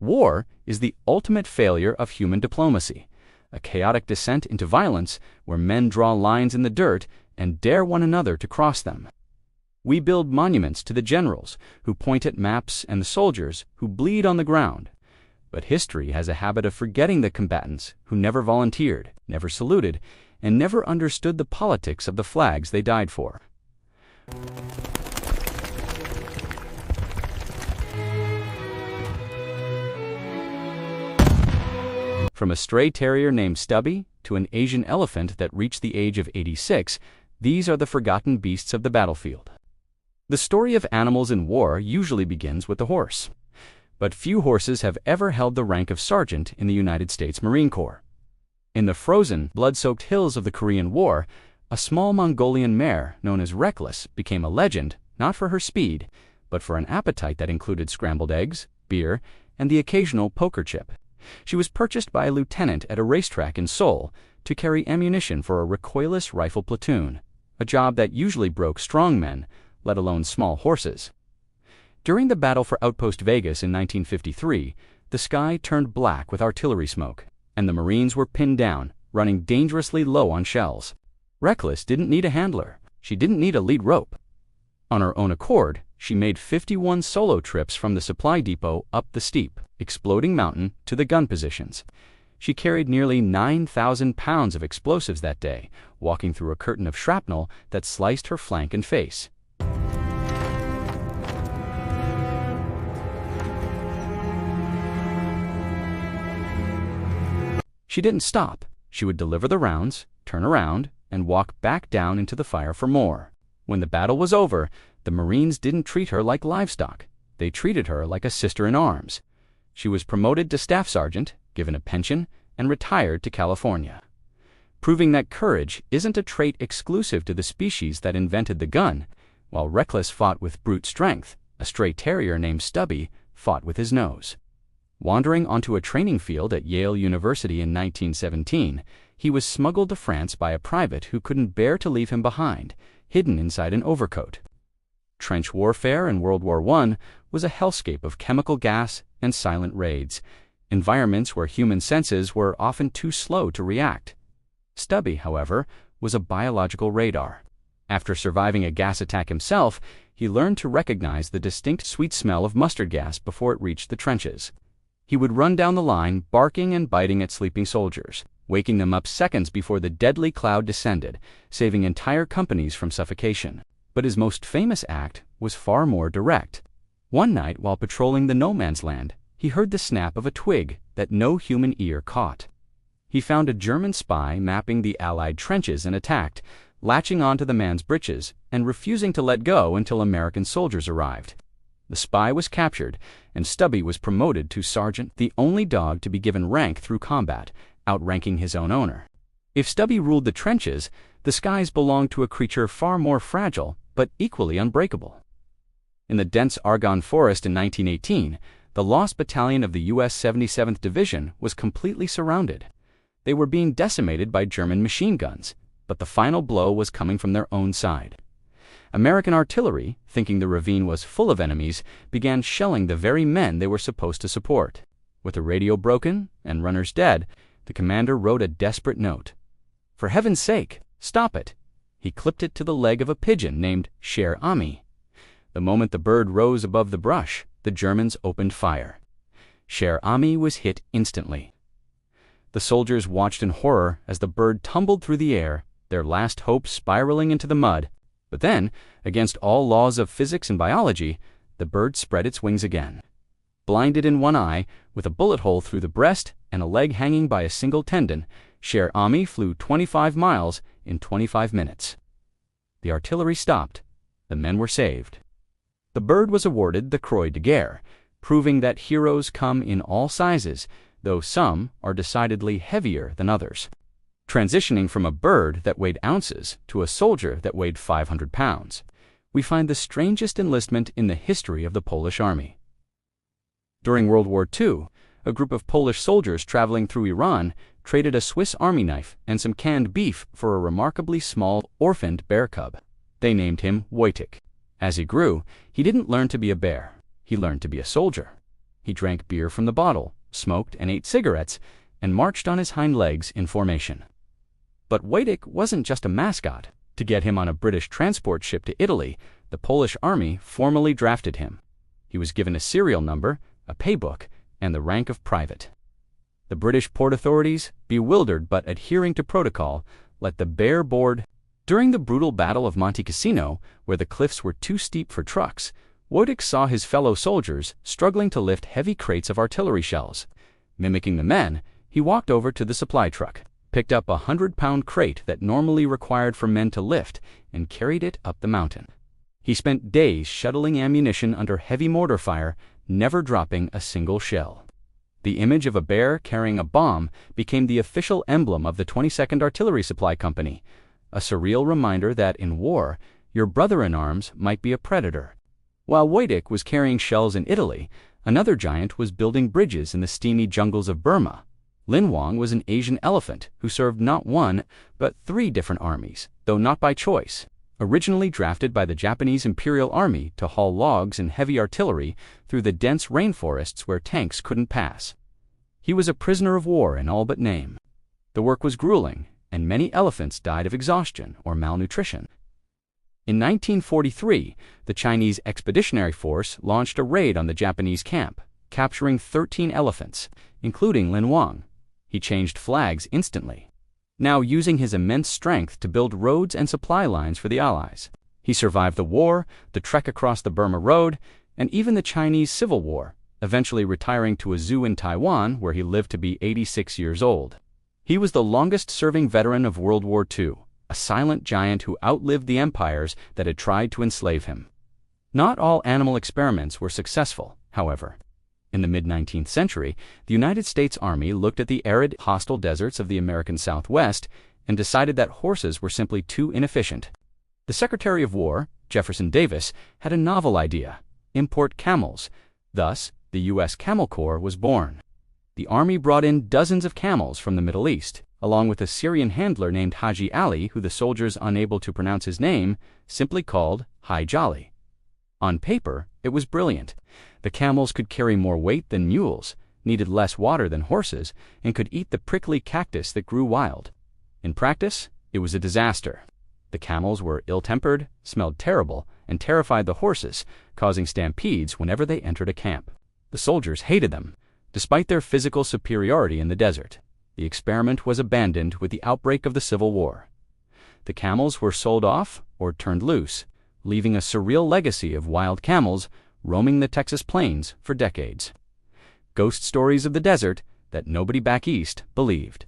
War is the ultimate failure of human diplomacy, a chaotic descent into violence where men draw lines in the dirt and dare one another to cross them. We build monuments to the generals who point at maps and the soldiers who bleed on the ground. But history has a habit of forgetting the combatants who never volunteered, never saluted, and never understood the politics of the flags they died for. From a stray terrier named Stubby to an Asian elephant that reached the age of 86, these are the forgotten beasts of the battlefield. The story of animals in war usually begins with the horse. But few horses have ever held the rank of sergeant in the United States Marine Corps. In the frozen, blood-soaked hills of the Korean War, a small Mongolian mare known as Reckless became a legend not for her speed, but for an appetite that included scrambled eggs, beer, and the occasional poker chip. She was purchased by a lieutenant at a racetrack in Seoul to carry ammunition for a recoilless rifle platoon, a job that usually broke strong men, let alone small horses. During the battle for Outpost Vegas in 1953, the sky turned black with artillery smoke, and the Marines were pinned down, running dangerously low on shells. Reckless didn't need a handler. She didn't need a lead rope. On her own accord, she made 51 solo trips from the supply depot up the steep, exploding mountain to the gun positions. She carried nearly 9,000 pounds of explosives that day, walking through a curtain of shrapnel that sliced her flank and face. She didn't stop. She would deliver the rounds, turn around, and walk back down into the fire for more. When the battle was over, the Marines didn't treat her like livestock. They treated her like a sister-in-arms. She was promoted to staff sergeant, given a pension, and retired to California, proving that courage isn't a trait exclusive to the species that invented the gun. While Reckless fought with brute strength, a stray terrier named Stubby fought with his nose. Wandering onto a training field at Yale University in 1917, he was smuggled to France by a private who couldn't bear to leave him behind, hidden inside an overcoat. Trench warfare in World War I was a hellscape of chemical gas and silent raids, environments where human senses were often too slow to react. Stubby, however, was a biological radar. After surviving a gas attack himself, he learned to recognize the distinct sweet smell of mustard gas before it reached the trenches. He would run down the line, barking and biting at sleeping soldiers, waking them up seconds before the deadly cloud descended, saving entire companies from suffocation. But his most famous act was far more direct. One night, while patrolling the no-man's land, he heard the snap of a twig that no human ear caught. He found a German spy mapping the Allied trenches and attacked, latching onto the man's breeches and refusing to let go until American soldiers arrived. The spy was captured, and Stubby was promoted to sergeant, the only dog to be given rank through combat, outranking his own owner. If Stubby ruled the trenches, the skies belonged to a creature far more fragile, but equally unbreakable. In the dense Argonne forest in 1918, the Lost Battalion of the US 77th Division was completely surrounded. They were being decimated by German machine guns, but the final blow was coming from their own side. American artillery, thinking the ravine was full of enemies, began shelling the very men they were supposed to support. With the radio broken and runners dead, the commander wrote a desperate note. "For heaven's sake, stop it!" He clipped it to the leg of a pigeon named Cher Ami. The moment the bird rose above the brush, the Germans opened fire. Cher Ami was hit instantly. The soldiers watched in horror as the bird tumbled through the air, their last hope spiraling into the mud. But then, against all laws of physics and biology, the bird spread its wings again. Blinded in one eye, with a bullet hole through the breast and a leg hanging by a single tendon, Cher Ami flew 25 miles in 25 minutes. The artillery stopped. The men were saved. The bird was awarded the Croix de Guerre, proving that heroes come in all sizes, though some are decidedly heavier than others. Transitioning from a bird that weighed ounces to a soldier that weighed 500 pounds, we find the strangest enlistment in the history of the Polish army. During World War II, a group of Polish soldiers traveling through Iran traded a Swiss army knife and some canned beef for a remarkably small, orphaned bear cub. They named him Wojtek. As he grew, he didn't learn to be a bear. He learned to be a soldier. He drank beer from the bottle, smoked and ate cigarettes, and marched on his hind legs in formation. But Wojtek wasn't just a mascot. To get him on a British transport ship to Italy, the Polish army formally drafted him. He was given a serial number, a paybook, and the rank of private. The British port authorities, bewildered but adhering to protocol, let the Bear board. During the brutal Battle of Monte Cassino, where the cliffs were too steep for trucks, Wojtek saw his fellow soldiers struggling to lift heavy crates of artillery shells. Mimicking the men, he walked over to the supply truck, picked up a 100-pound crate that normally required for men to lift, and carried it up the mountain. He spent days shuttling ammunition under heavy mortar fire, never dropping a single shell. The image of a bear carrying a bomb became the official emblem of the 22nd Artillery Supply Company, a surreal reminder that in war, your brother-in-arms might be a predator. While Wojtek was carrying shells in Italy, another giant was building bridges in the steamy jungles of Burma. Lin Wang was an Asian elephant who served not one, but 3 different armies, though not by choice. Originally drafted by the Japanese Imperial Army to haul logs and heavy artillery through the dense rainforests where tanks couldn't pass. He was a prisoner of war in all but name. The work was grueling, and many elephants died of exhaustion or malnutrition. In 1943, the Chinese Expeditionary Force launched a raid on the Japanese camp, capturing 13 elephants, including Lin Wang. He changed flags instantly, now using his immense strength to build roads and supply lines for the Allies. He survived the war, the trek across the Burma Road, and even the Chinese Civil War, eventually retiring to a zoo in Taiwan where he lived to be 86 years old. He was the longest-serving veteran of World War II, a silent giant who outlived the empires that had tried to enslave him. Not all animal experiments were successful, however. In the mid-19th century, the United States Army looked at the arid, hostile deserts of the American Southwest and decided that horses were simply too inefficient. The Secretary of War, Jefferson Davis, had a novel idea: import camels. Thus, the US Camel Corps was born. The Army brought in dozens of camels from the Middle East, along with a Syrian handler named Haji Ali, who the soldiers, unable to pronounce his name, simply called Hi Jolly. On paper, it was brilliant. The camels could carry more weight than mules, needed less water than horses, and could eat the prickly cactus that grew wild. In practice, it was a disaster. The camels were ill-tempered, smelled terrible, and terrified the horses, causing stampedes whenever they entered a camp. The soldiers hated them, despite their physical superiority in the desert. The experiment was abandoned with the outbreak of the Civil War. The camels were sold off or turned loose, leaving a surreal legacy of wild camels roaming the Texas plains for decades. Ghost stories of the desert that nobody back east believed.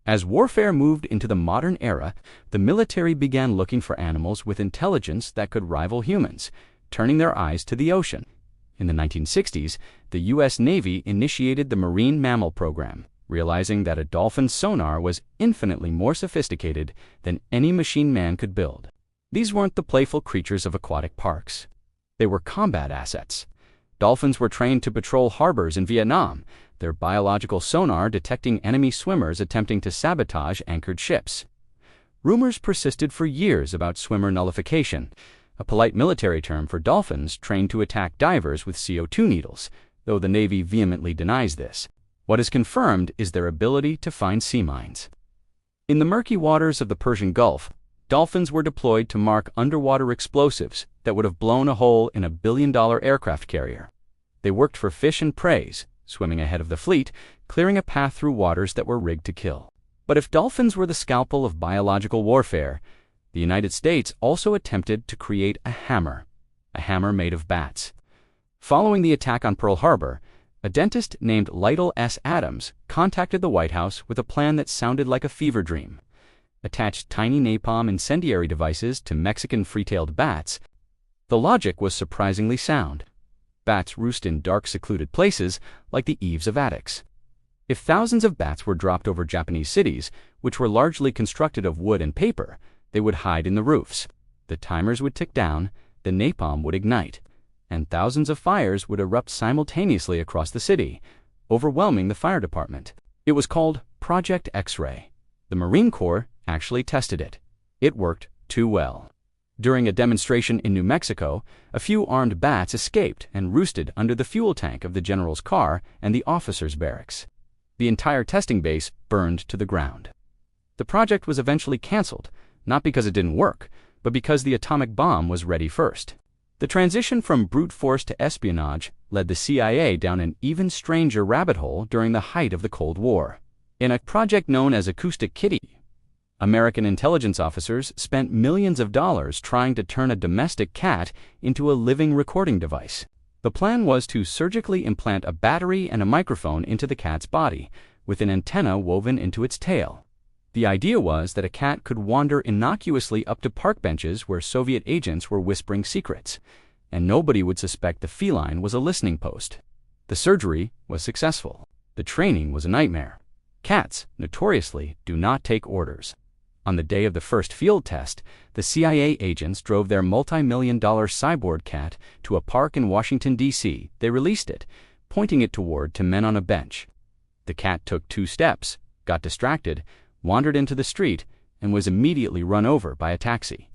As warfare moved into the modern era, the military began looking for animals with intelligence that could rival humans, turning their eyes to the ocean. In the 1960s, the U.S. Navy initiated the Marine Mammal Program, realizing that a dolphin's sonar was infinitely more sophisticated than any machine man could build. These weren't the playful creatures of aquatic parks. They were combat assets. Dolphins were trained to patrol harbors in Vietnam, their biological sonar detecting enemy swimmers attempting to sabotage anchored ships. Rumors persisted for years about swimmer nullification, a polite military term for dolphins trained to attack divers with CO2 needles, though the Navy vehemently denies this. What is confirmed is their ability to find sea mines. In the murky waters of the Persian Gulf, dolphins were deployed to mark underwater explosives that would have blown a hole in a billion-dollar aircraft carrier. They worked for fish and preys, swimming ahead of the fleet, clearing a path through waters that were rigged to kill. But if dolphins were the scalpel of biological warfare, the United States also attempted to create a hammer made of bats. Following the attack on Pearl Harbor, a dentist named Lytle S. Adams contacted the White House with a plan that sounded like a fever dream. Attached tiny napalm incendiary devices to Mexican free-tailed bats. The logic was surprisingly sound. Bats roost in dark, secluded places like the eaves of attics. If thousands of bats were dropped over Japanese cities, which were largely constructed of wood and paper, they would hide in the roofs. The timers would tick down, the napalm would ignite, and thousands of fires would erupt simultaneously across the city, overwhelming the fire department. It was called Project X-Ray. The Marine Corps actually tested it. It worked too well. During a demonstration in New Mexico, a few armed bats escaped and roosted under the fuel tank of the general's car and the officers' barracks. The entire testing base burned to the ground. The project was eventually canceled, not because it didn't work, but because the atomic bomb was ready first. The transition from brute force to espionage led the CIA down an even stranger rabbit hole during the height of the Cold War. In a project known as Acoustic Kitty, American intelligence officers spent millions of dollars trying to turn a domestic cat into a living recording device. The plan was to surgically implant a battery and a microphone into the cat's body, with an antenna woven into its tail. The idea was that a cat could wander innocuously up to park benches where Soviet agents were whispering secrets, and nobody would suspect the feline was a listening post. The surgery was successful. The training was a nightmare. Cats, notoriously, do not take orders. On the day of the first field test, the CIA agents drove their multi-million-dollar cyborg cat to a park in Washington, D.C. They released it, pointing it toward two men on a bench. The cat took 2 steps, got distracted, wandered into the street, and was immediately run over by a taxi.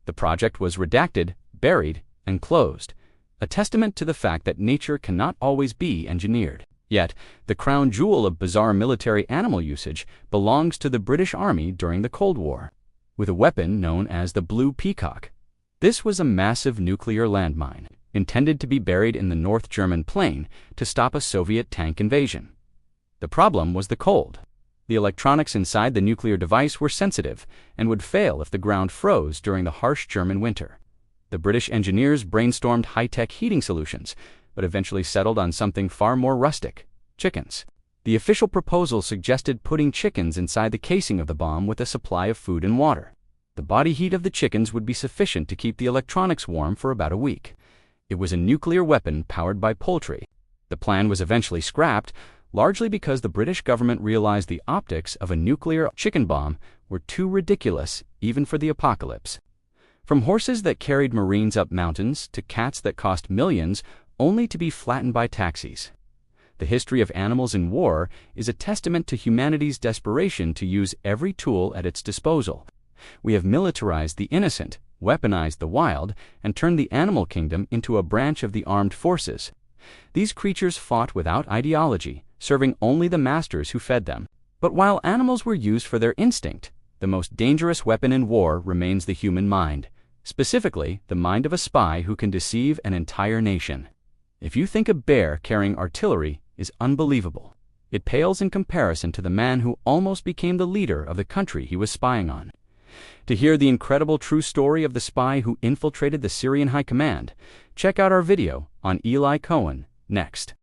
The project was redacted, buried, and closed, a testament to the fact that nature cannot always be engineered. Yet, the crown jewel of bizarre military animal usage belongs to the British Army during the Cold War, with a weapon known as the Blue Peacock. This was a massive nuclear landmine, intended to be buried in the North German plain to stop a Soviet tank invasion. The problem was the cold. The electronics inside the nuclear device were sensitive and would fail if the ground froze during the harsh German winter. The British engineers brainstormed high-tech heating solutions, but eventually settled on something far more rustic: chickens. The official proposal suggested putting chickens inside the casing of the bomb with a supply of food and water. The body heat of the chickens would be sufficient to keep the electronics warm for about a week. It was a nuclear weapon powered by poultry. The plan was eventually scrapped, largely because the British government realized the optics of a nuclear chicken bomb were too ridiculous even for the apocalypse. From horses that carried Marines up mountains to cats that cost millions only to be flattened by taxis. The history of animals in war is a testament to humanity's desperation to use every tool at its disposal. We have militarized the innocent, weaponized the wild, and turned the animal kingdom into a branch of the armed forces. These creatures fought without ideology, serving only the masters who fed them. But while animals were used for their instinct, the most dangerous weapon in war remains the human mind, specifically the mind of a spy who can deceive an entire nation. If you think a bear carrying artillery is unbelievable, it pales in comparison to the man who almost became the leader of the country he was spying on. To hear the incredible true story of the spy who infiltrated the Syrian High Command, check out our video on Eli Cohen next.